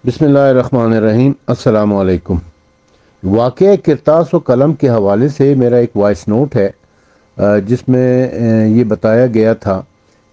بسم اللہ الرحمن الرحیم۔ السلام علیکم۔ واقعہ کرتاس و قلم کے حوالے سے میرا ایک وائس نوٹ ہے جس میں یہ بتایا گیا تھا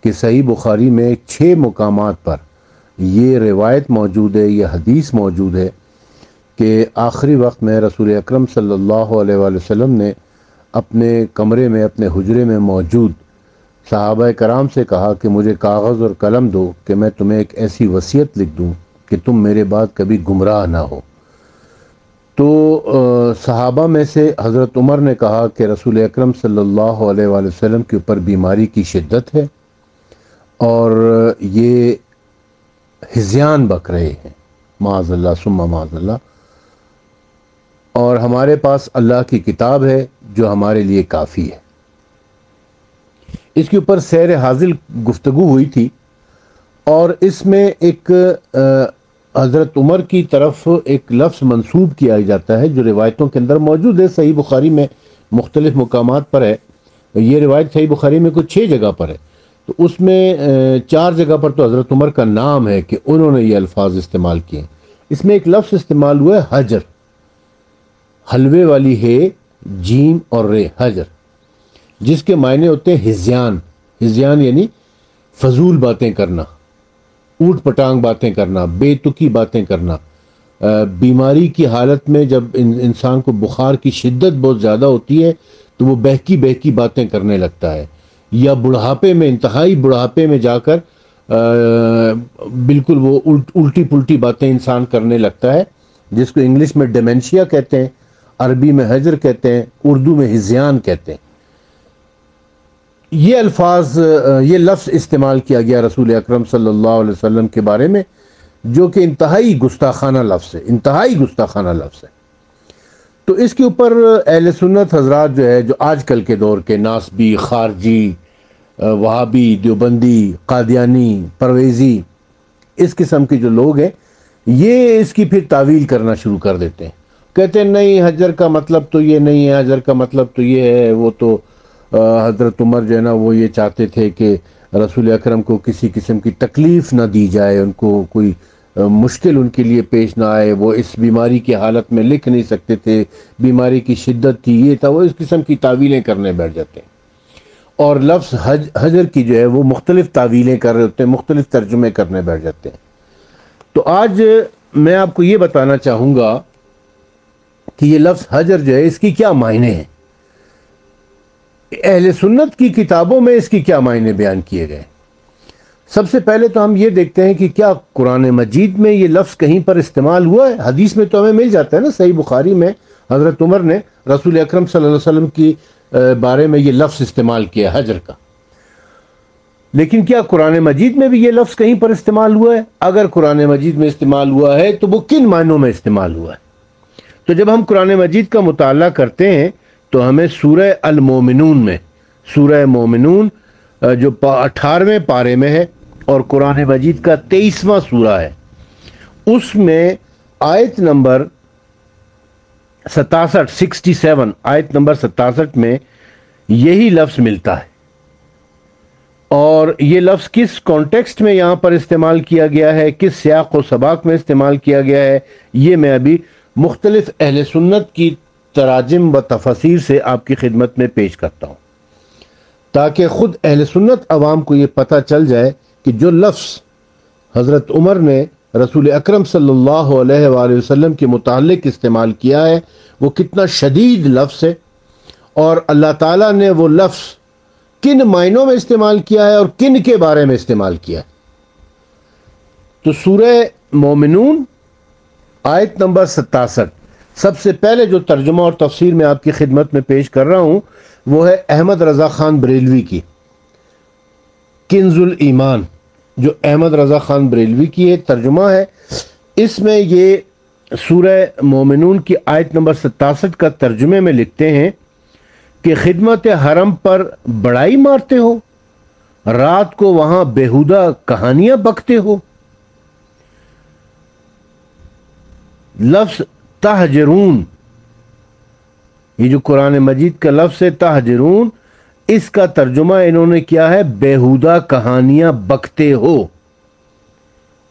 کہ صحیح بخاری میں 6 مقامات پر یہ روایت موجود ہے، یہ حدیث موجود ہے کہ آخری وقت میں رسول اکرم صلی اللہ علیہ وآلہ وسلم نے اپنے کمرے میں، اپنے حجرے میں موجود صحابہ کرام سے کہا کہ مجھے کاغذ اور قلم دو کہ میں تمہیں ایک ایسی وصیت لکھ دوں کہ تم میرے بعد کبھی گمراہ نہ ہو۔ تو صحابہ میں سے حضرت عمر نے کہا کہ رسول اکرم صلی اللہ علیہ وآلہ وسلم کے اوپر بیماری کی شدت ہے اور یہ ہذیان بک رہے ہیں، معاذ اللہ ثم معاذ اللہ، اور ہمارے پاس اللہ کی کتاب ہے جو ہمارے لیے کافی ہے۔ اس کے اوپر سیر حاصل گفتگو ہوئی تھی اور اس میں ایک حضرت عمر کی طرف ایک لفظ منسوب کیا جاتا ہے جو روایتوں کے اندر موجود ہے، صحیح بخاری میں مختلف مقامات پر ہے۔ یہ روایت صحیح بخاری میں کچھ 6 جگہ پر ہے، تو اس میں 4 جگہ پر تو حضرت عمر کا نام ہے کہ انہوں نے یہ الفاظ استعمال کیے۔ اس میں ایک لفظ استعمال ہوا ہے حجر، حلوے والی ہے، جیم اور رے، حجر، جس کے معنی ہوتے ہیں ہذیان۔ ہذیان یعنی فضول باتیں کرنا، اوٹ پٹانگ باتیں کرنا، بے تکی باتیں کرنا۔ بیماری کی حالت میں جب انسان کو بخار کی شدت بہت زیادہ ہوتی ہے تو وہ بہکی بہکی باتیں کرنے لگتا ہے، یا بڑھاپے میں، انتہائی بڑھاپے میں جا کر بالکل وہ الٹی پلٹی باتیں انسان کرنے لگتا ہے، جس کو انگلش میں ڈیمنشیا کہتے ہیں، عربی میں حجر کہتے ہیں، اردو میں ہذیان کہتے ہیں۔ یہ الفاظ، یہ لفظ استعمال کیا گیا رسول اکرم صلی اللہ علیہ وسلم کے بارے میں، جو کہ انتہائی گستاخانہ لفظ ہے، انتہائی گستاخانہ لفظ ہے۔ تو اس کے اوپر اہل سنت حضرات جو ہے، جو آج کل کے دور کے ناسبی، خارجی، وہابی، دیوبندی، قادیانی، پرویزی، اس قسم کے جو لوگ ہیں، یہ اس کی پھر تعویل کرنا شروع کر دیتے ہیں، کہتے ہیں نہیں حجر کا مطلب تو یہ نہیں ہے، حجر کا مطلب تو یہ ہے، وہ تو حضرت عمر جو ہے نا وہ یہ چاہتے تھے کہ رسول اکرم کو کسی قسم کی تکلیف نہ دی جائے، ان کو کوئی مشکل ان کے لیے پیش نہ آئے، وہ اس بیماری کی حالت میں لکھ نہیں سکتے تھے، بیماری کی شدت تھی، یہ تھا، وہ اس قسم کی تعویلیں کرنے بیٹھ جاتے ہیں، اور لفظ حجر کی جو ہے وہ مختلف تعویلیں کر رہے ہوتے ہیں، مختلف ترجمے کرنے بیٹھ جاتے ہیں۔ تو آج میں آپ کو یہ بتانا چاہوں گا کہ یہ لفظ حجر جو ہے اس کی کیا معنی ہے، اہل سنت کی کتابوں میں اس کی کیا معنی بیان کیے گئے۔ سب سے پہلے تو ہم یہ دیکھتے ہیں کہ کیا قرآن مجید میں یہ لفظ کہیں پر استعمال ہوا ہے۔ حدیث میں تو ہمیں مل جاتا ہے نا، صحیح بخاری میں حضرت عمر نے رسول اکرم صلی اللہ علیہ وسلم کی بارے میں یہ لفظ استعمال کیا حجر کا، لیکن کیا قرآن مجید میں بھی یہ لفظ کہیں پر استعمال ہوا ہے؟ اگر قرآن مجید میں استعمال ہوا ہے تو وہ کن معنوں میں استعمال ہوا ہے؟ تو جب ہم قرآن مجید کا مطالعہ کرتے ہیں تو ہمیں سورہ المومنون میں، سورہ مومنون جو 18ویں پارے میں ہے اور قرآن مجید کا 23واں سورہ ہے، اس میں آیت نمبر 67 آیت نمبر 67 میں یہی لفظ ملتا ہے، اور یہ لفظ کس کانٹیکسٹ میں یہاں پر استعمال کیا گیا ہے، کس سیاق و سباق میں استعمال کیا گیا ہے، یہ میں ابھی مختلف اہل سنت کی تراجم و تفاسیر سے آپ کی خدمت میں پیش کرتا ہوں، تاکہ خود اہل سنت عوام کو یہ پتہ چل جائے کہ جو لفظ حضرت عمر نے رسول اکرم صلی اللہ علیہ وآلہ وسلم کے متعلق استعمال کیا ہے وہ کتنا شدید لفظ ہے، اور اللہ تعالیٰ نے وہ لفظ کن معنوں میں استعمال کیا ہے اور کن کے بارے میں استعمال کیا ہے۔ تو سورہ مومنون آیت نمبر 67، سب سے پہلے جو ترجمہ اور تفسیر میں آپ کی خدمت میں پیش کر رہا ہوں وہ ہے احمد رضا خان بریلوی کی کنز الایمان، جو احمد رضا خان بریلوی کی ترجمہ ہے۔ اس میں یہ سورہ مومنون کی آیت نمبر 67 کا ترجمے میں لکھتے ہیں کہ خدمت حرم پر بڑائی مارتے ہو، رات کو وہاں بیہودہ کہانیاں بکتے ہو۔ لفظ تہجرون، یہ جو قرآن مجید کا لفظ ہے تہجرون، اس کا ترجمہ انہوں نے کیا ہے بیہودہ کہانیاں بکتے ہو۔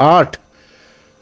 8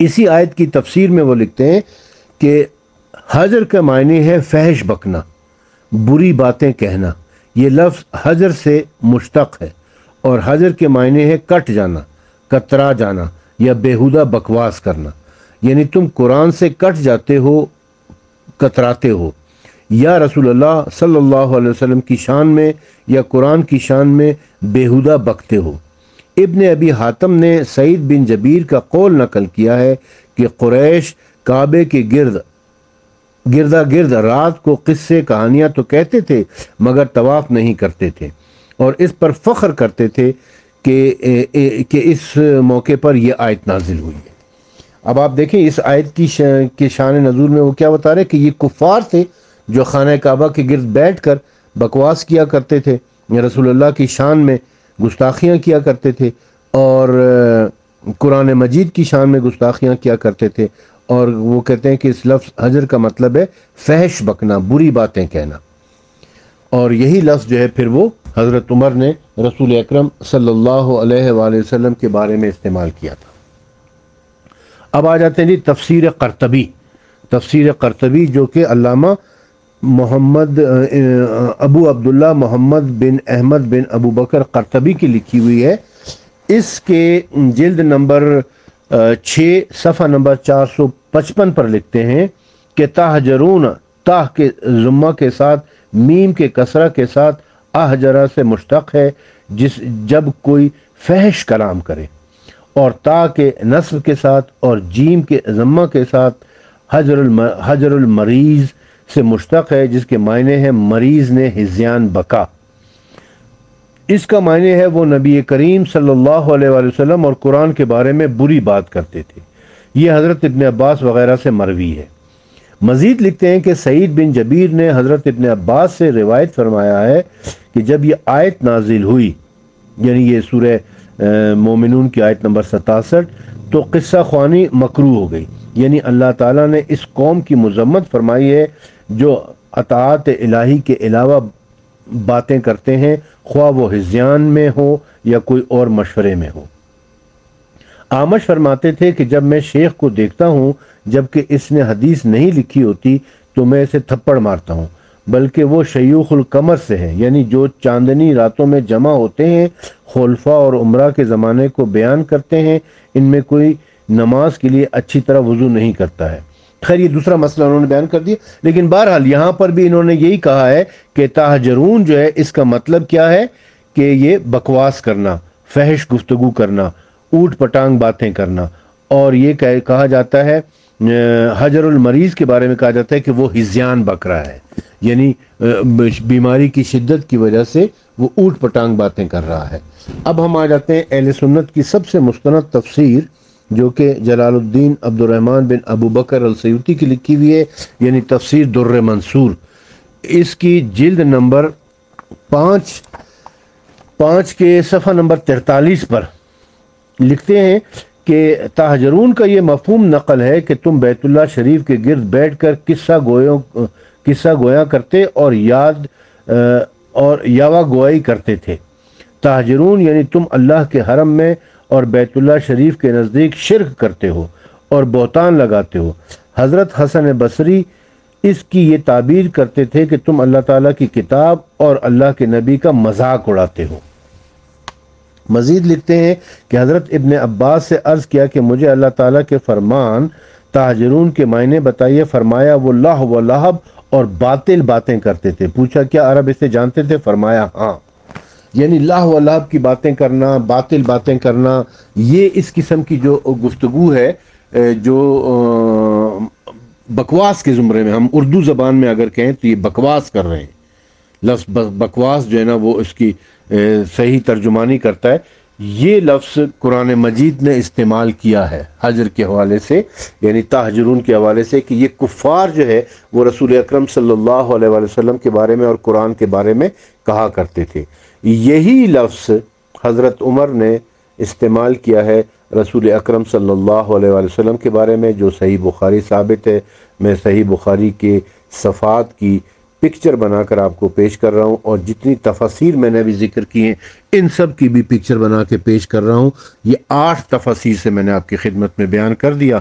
اسی آیت کی تفسیر میں وہ لکھتے ہیں کہ حجر کا معنی ہے فحش بکنا، بری باتیں کہنا۔ یہ لفظ حجر سے مشتق ہے اور حجر کے معنی ہے کٹ جانا، کترا جانا یا بیہودہ بکواس کرنا، یعنی تم قرآن سے کٹ جاتے ہو، کتراتے ہو، یا رسول اللہ صلی اللہ علیہ وسلم کی شان میں یا قرآن کی شان میں بیہودہ بکتے ہو۔ ابن ابی حاتم نے سعید بن جبیر کا قول نقل کیا ہے کہ قریش کعبے کے گردا گرد رات کو قصے کہانیاں تو کہتے تھے مگر طواف نہیں کرتے تھے، اور اس پر فخر کرتے تھے کہ اس موقع پر یہ آیت نازل ہوئی ہے۔ اب آپ دیکھیں اس آیت کی شان نزول میں وہ کیا بتا رہے کہ یہ کفار تھے جو خانہ کعبہ کے گرد بیٹھ کر بکواس کیا کرتے تھے، رسول اللہ کی شان میں گستاخیاں کیا کرتے تھے، اور قرآن مجید کی شان میں گستاخیاں کیا کرتے تھے، اور وہ کہتے ہیں کہ اس لفظ حجر کا مطلب ہے فحش بکنا، بری باتیں کہنا، اور یہی لفظ جو ہے پھر وہ حضرت عمر نے رسول اکرم صلی اللہ علیہ وآلہ وسلم کے بارے میں استعمال کیا تھا۔ اب آ جاتے ہیں جی تفسیر قرطبی۔ تفسیر قرطبی جو کہ علامہ محمد ابو عبداللہ محمد بن احمد بن ابو بکر قرطبی کی لکھی ہوئی ہے، اس کے جلد نمبر 6 صفحہ نمبر 455 پر لکھتے ہیں کہ تاہجرون، تاہ کے ضمہ کے ساتھ میم کے کسرہ کے ساتھ احجرہ سے مشتق ہے جب کوئی فحش کلام کرے، اور تا کے نصب کے ساتھ اور جیم کے ضمہ کے ساتھ حجر المریض سے مشتق ہے جس کے معنی ہے مریض نے ہذیان بکا۔ اس کا معنی ہے وہ نبی کریم صلی اللہ علیہ وآلہ وسلم اور قرآن کے بارے میں بری بات کرتے تھے۔ یہ حضرت ابن عباس وغیرہ سے مروی ہے۔ مزید لکھتے ہیں کہ سعید بن جبیر نے حضرت ابن عباس سے روایت فرمایا ہے کہ جب یہ آیت نازل ہوئی، یعنی یہ سورہ مومنون کی آیت نمبر 67، تو قصہ خوانی مکروہ ہو گئی، یعنی اللہ تعالیٰ نے اس قوم کی مذمت فرمائی ہے جو اطاعت الہی کے علاوہ باتیں کرتے ہیں، خواہ وہ ہذیان میں ہو یا کوئی اور مشورے میں ہو۔ آمش فرماتے تھے کہ جب میں شیخ کو دیکھتا ہوں جبکہ اس نے حدیث نہیں لکھی ہوتی تو میں اسے تھپڑ مارتا ہوں، بلکہ وہ شیوخ القمر سے ہے، یعنی جو چاندنی راتوں میں جمع ہوتے ہیں، خلفاء اور عمرہ کے زمانے کو بیان کرتے ہیں، ان میں کوئی نماز کے لیے اچھی طرح وضو نہیں کرتا ہے۔ خیر یہ دوسرا مسئلہ انہوں نے بیان کر دیا، لیکن بہرحال یہاں پر بھی انہوں نے یہی کہا ہے کہ تاہجرون جو ہے اس کا مطلب کیا ہے کہ یہ بکواس کرنا، فحش گفتگو کرنا، اوٹ پٹانگ باتیں کرنا، اور یہ کہا جاتا ہے حجر المریض کے بارے میں کہا جاتا ہے کہ وہ ہذیان بک رہا ہے، یعنی بیماری کی شدت کی وجہ سے وہ اوٹ پٹانگ باتیں کر رہا ہے۔ اب ہم آ جاتے ہیں اہل سنت کی سب سے مستند تفسیر جو کہ جلال الدین عبد الرحمن بن ابو بکر السیوطی کی لکھی ہوئی ہے، یعنی تفسیر در منصور۔ اس کی جلد نمبر 5 کے صفحہ نمبر 43 پر لکھتے ہیں کہ تاہجرون کا یہ مفہوم نقل ہے کہ تم بیت اللہ شریف کے گرد بیٹھ کر قصہ گویا کرتے اور یاوہ گوائی کرتے تھے۔ تاہجرون یعنی تم اللہ کے حرم میں اور بیت اللہ شریف کے نزدیک شرک کرتے ہو اور بہتان لگاتے ہو۔ حضرت حسن بصری اس کی یہ تعبیر کرتے تھے کہ تم اللہ تعالیٰ کی کتاب اور اللہ کے نبی کا مذاق اڑاتے ہو۔ مزید لکھتے ہیں کہ حضرت ابن عباس سے عرض کیا کہ مجھے اللہ تعالیٰ کے فرمان تاہجرون کے معنی بتائیے، فرمایا وہ لہو و لہب اور باطل باتیں کرتے تھے۔ پوچھا کیا عرب اسے جانتے تھے؟ فرمایا ہاں، یعنی لہو و لہب کی باتیں کرنا، باطل باتیں کرنا، یہ اس قسم کی جو گفتگو ہے جو بکواس کے زمرے میں، ہم اردو زبان میں اگر کہیں تو یہ بکواس کر رہے ہیں۔ لفظ بکواس جو ہے نا وہ اس کی صحیح ترجمانی کرتا ہے۔ یہ لفظ قرآن مجید نے استعمال کیا ہے حجر کے حوالے سے، یعنی تاہجرون کے حوالے سے، کہ یہ کفار جو ہے وہ رسول اکرم صلی اللہ علیہ وآلہ وسلم کے بارے میں اور قرآن کے بارے میں کہا کرتے تھے۔ یہی لفظ حضرت عمر نے استعمال کیا ہے رسول اکرم صلی اللہ علیہ وآلہ وسلم کے بارے میں، جو صحیح بخاری ثابت ہے۔ میں صحیح بخاری کے صفحات کی پکچر بنا کر آپ کو پیش کر رہا ہوں، اور جتنی تفاسیر میں نے ابھی ذکر کی ہیں ان سب کی بھی پکچر بنا کے پیش کر رہا ہوں۔ یہ 8 تفاسیر سے میں نے آپ کی خدمت میں بیان کر دیا۔